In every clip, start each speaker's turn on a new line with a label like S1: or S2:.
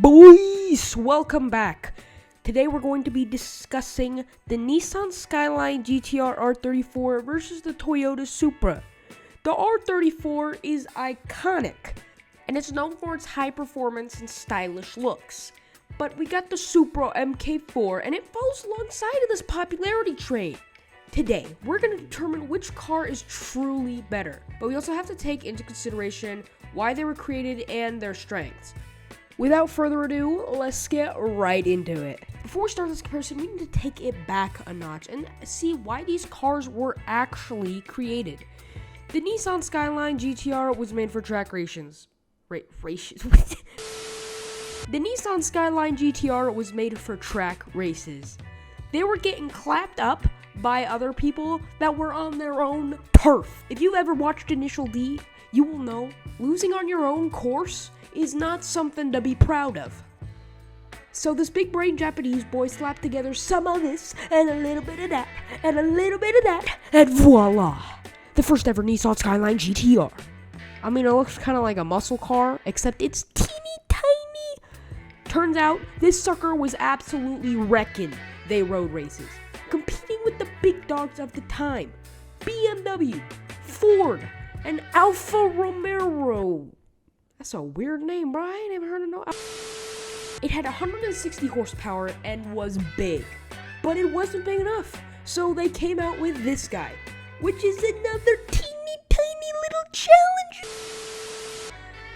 S1: boys, welcome back. Today we're going to be discussing the Nissan Skyline GTR R34 versus the Toyota Supra. The R34 is iconic, and it's known for its high performance and stylish looks. But we got the Supra MK4, and it falls alongside of this popularity train. Today, we're going to determine which car is truly better, but we also have to take into consideration why they were created and their strengths. Without further ado, let's get right into it. Before we start this comparison, we need to take it back a notch and see why these cars were actually created. The Nissan Skyline GTR was made for track races. The Nissan Skyline GTR was made for track races. They were getting clapped up by other people that were on their own turf. If you've ever watched Initial D, you will know losing on your own course is not something to be proud of. So this big brain Japanese boy slapped together some of this and a little bit of that and a little bit of that, and voila, the first ever Nissan Skyline GTR. I mean, it looks kind of like a muscle car, except it's teeny tiny. Turns out this sucker was absolutely wrecking they road races, competing with the big dogs of the time: BMW, Ford, and Alfa Romeo. That's a weird name, bro. I ain't never heard of no. It had 160 horsepower and was big, but it wasn't big enough. So they came out with this guy, which is another teeny tiny little challenge.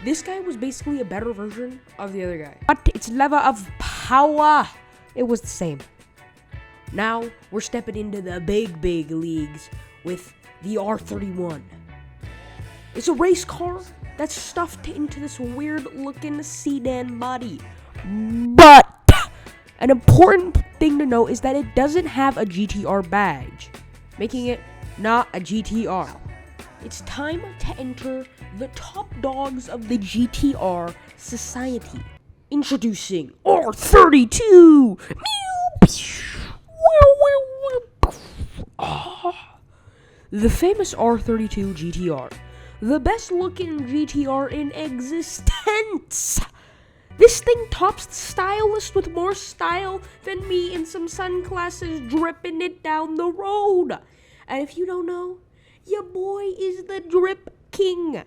S1: This guy was basically a better version of the other guy, but its level of power, it was the same. Now we're stepping into the big leagues with the R31. It's a race car that's stuffed into this weird-looking sedan body. But an important thing to note is that it doesn't have a GTR badge, making it not a GTR. It's time to enter the top dogs of the GTR society. Introducing R32! The famous R32 GTR. The best looking GTR in existence. This thing tops the style list with more style than me in some sunglasses dripping it down the road. And if you don't know, your boy is the drip king.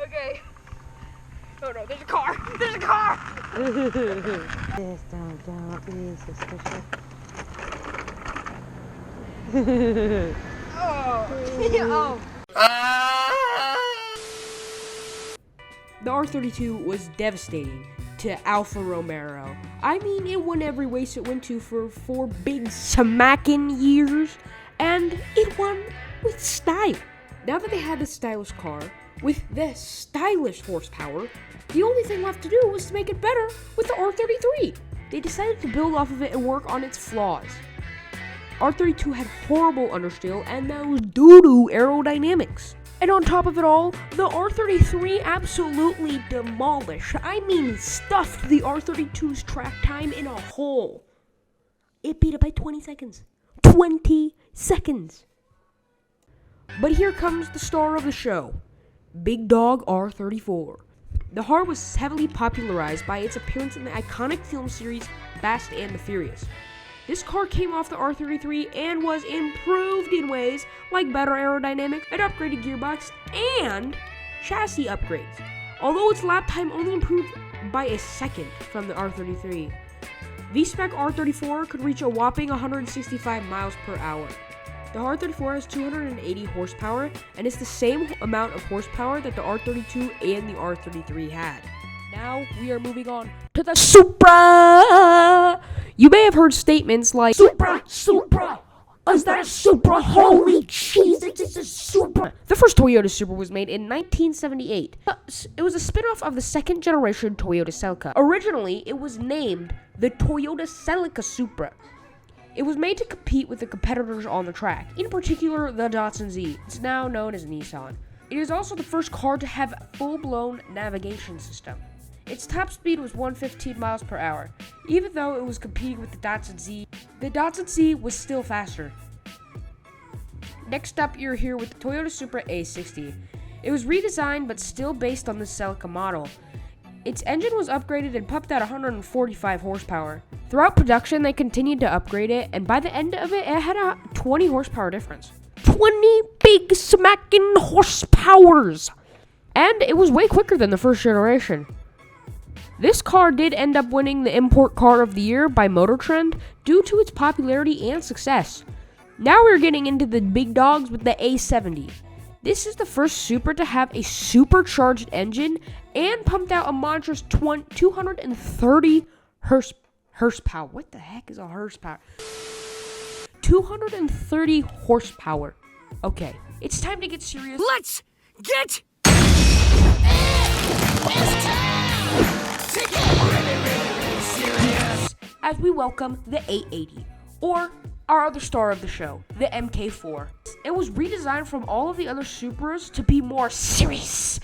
S2: Okay. Oh no, there's a car! There's a car!
S3: Yes, don't be suspicious.
S2: Oh.
S1: The R32 was devastating to Alfa Romeo. I mean, it won every race it went to for 4 big smacking years, and it won with style. Now that they had this stylish car with this stylish horsepower, the only thing left to do was to make it better with the R33. They decided to build off of it and work on its flaws. R32 had horrible understeer and those doo-doo aerodynamics. And on top of it all, the R33 absolutely demolished, I mean stuffed the R32's track time in a hole. It beat it by 20 seconds. 20 seconds! But here comes the star of the show, Big Dog R34. The car was heavily popularized by its appearance in the iconic film series Fast and the Furious. This car came off the R33 and was improved in ways like better aerodynamics, an upgraded gearbox, and chassis upgrades. Although its lap time only improved by a second from the R33. V-Spec R34 could reach a whopping 165 miles per hour. The R34 has 280 horsepower and is the same amount of horsepower that the R32 and the R33 had. Now we are moving on to the Supra! You may have heard statements like, Supra! Is that a Supra? Holy cheese, it's a Supra! The first Toyota Supra was made in 1978. It was a spin-off of the second generation Toyota Celica. Originally, it was named the Toyota Celica Supra. It was made to compete with the competitors on the track, in particular the Datsun Z. It's now known as Nissan. It is also the first car to have a full-blown navigation system. Its top speed was 115 miles per hour. Even though it was competing with the Datsun Z was still faster. Next up, you're here with the Toyota Supra A60. It was redesigned but still based on the Celica model. its engine was upgraded and pumped out 145 horsepower. Throughout production, they continued to upgrade it, and by the end of it, it had a 20 horsepower difference. 20 big smacking horsepowers! And it was way quicker than the first generation. This car did end up winning the Import Car of the Year by Motor Trend due to its popularity and success. Now we're getting into the big dogs with the A70. This is the first Supra to have a supercharged engine and pumped out a monstrous 230 horsepower. What the heck is a horsepower? 230 horsepower. Okay, it's time to get serious.
S2: Let's get
S1: serious as we welcome the 880, or our other star of the show, the MK4. It was redesigned from all of the other Supras to be more serious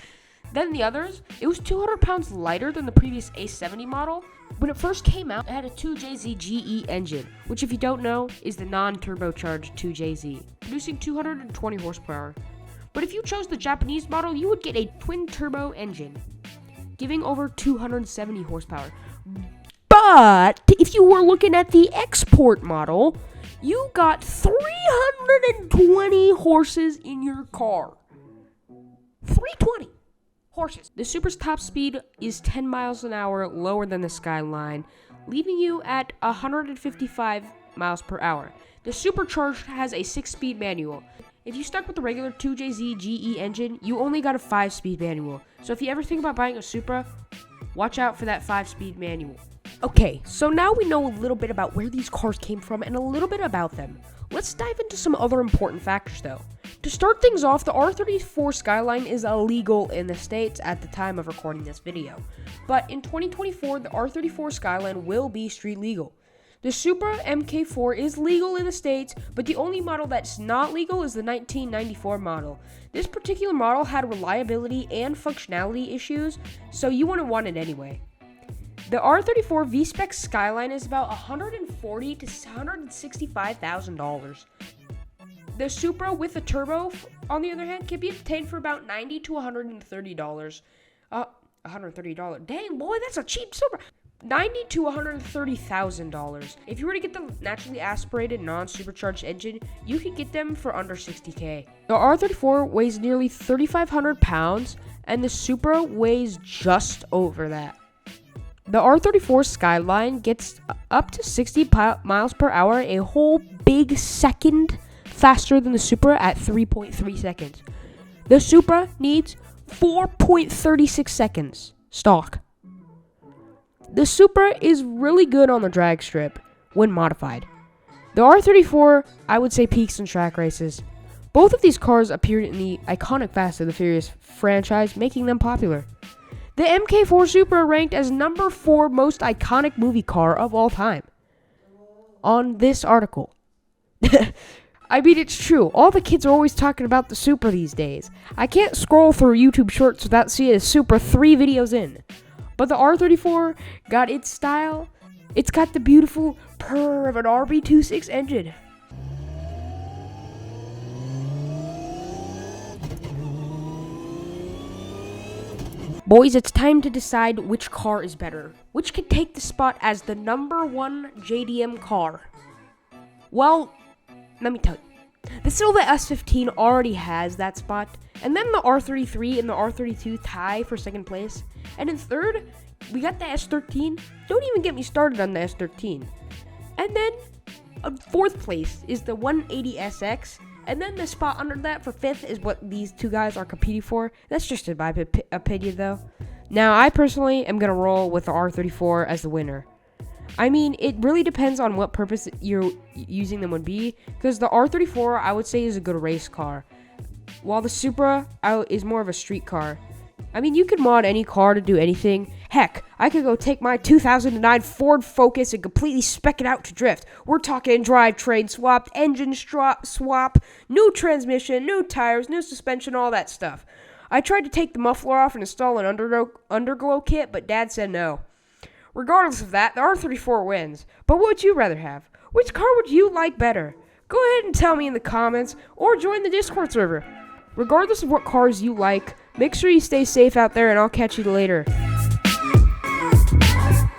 S1: than the others. It was 200 pounds lighter than the previous A70 model. When it first came out, it had a 2JZ GE engine, which if you don't know, is the non-turbocharged 2JZ, producing 220 horsepower. But if you chose the Japanese model, you would get a twin-turbo engine, giving over 270 horsepower. But if you were looking at the export model, you got 320 horses in your car. 320 horses. The Supra's top speed is 10 miles an hour lower than the Skyline, leaving you at 155 miles per hour. The Supercharged has a 6-speed manual. If you stuck with the regular 2JZ GE engine, you only got a 5-speed manual. So if you ever think about buying a Supra, watch out for that 5-speed manual. Okay, so now we know a little bit about where these cars came from and a little bit about them. Let's dive into some other important factors though. To start things off, the R34 Skyline is illegal in the States at the time of recording this video. But in 2024, the R34 Skyline will be street legal. The Supra MK4 is legal in the States, but the only model that's not legal is the 1994 model. This particular model had reliability and functionality issues, so you wouldn't want it anyway. The R34 V-Spec Skyline is about $140,000 to $165,000. The Supra with the turbo, on the other hand, can be obtained for about $90,000 to $130. $130. Dang, boy, that's a cheap Supra. $90,000 to $130,000. If you were to get the naturally aspirated non-supercharged engine, you could get them for under $60,000. The R34 weighs nearly 3,500 pounds, and the Supra weighs just over that. The R34 Skyline gets up to 60 miles per hour, a whole big second faster than the Supra at 3.3 seconds. The Supra needs 4.36 seconds stock. The Supra is really good on the drag strip when modified. The R34, I would say, peaks in track races. Both of these cars appeared in the iconic Fast and the Furious franchise, making them popular. The MK4 Supra ranked as number 4 most iconic movie car of all time on this article. I mean, it's true. All the kids are always talking about the Supra these days. I can't scroll through YouTube Shorts without seeing a Supra 3 videos in. But the R34 got its style. It's got the beautiful purr of an RB26 engine. Boys, it's time to decide which car is better. Which can take the spot as the number 1 JDM car? Well, let me tell you. The Silva S15 already has that spot, and then the R33 and the R32 tie for second place. And in third, we got the S13. Don't even get me started on the S13. And then, fourth place is the 180SX. And then the spot under that for fifth is what these two guys are competing for. That's just in my opinion, though. Now, I personally am going to roll with the R34 as the winner. I mean, it really depends on what purpose you're using them would be, because the R34, I would say, is a good race car, while the Supra is more of a street car. I mean, you could mod any car to do anything. Heck, I could go take my 2009 Ford Focus and completely spec it out to drift. We're talking drivetrain swapped, engine swap, new transmission, new tires, new suspension, all that stuff. I tried to take the muffler off and install an underglow kit, but Dad said no. Regardless of that, the R34 wins. But what would you rather have? Which car would you like better? Go ahead and tell me in the comments, or join the Discord server. Regardless of what cars you like, make sure you stay safe out there, and I'll catch you later.
S3: suspicious.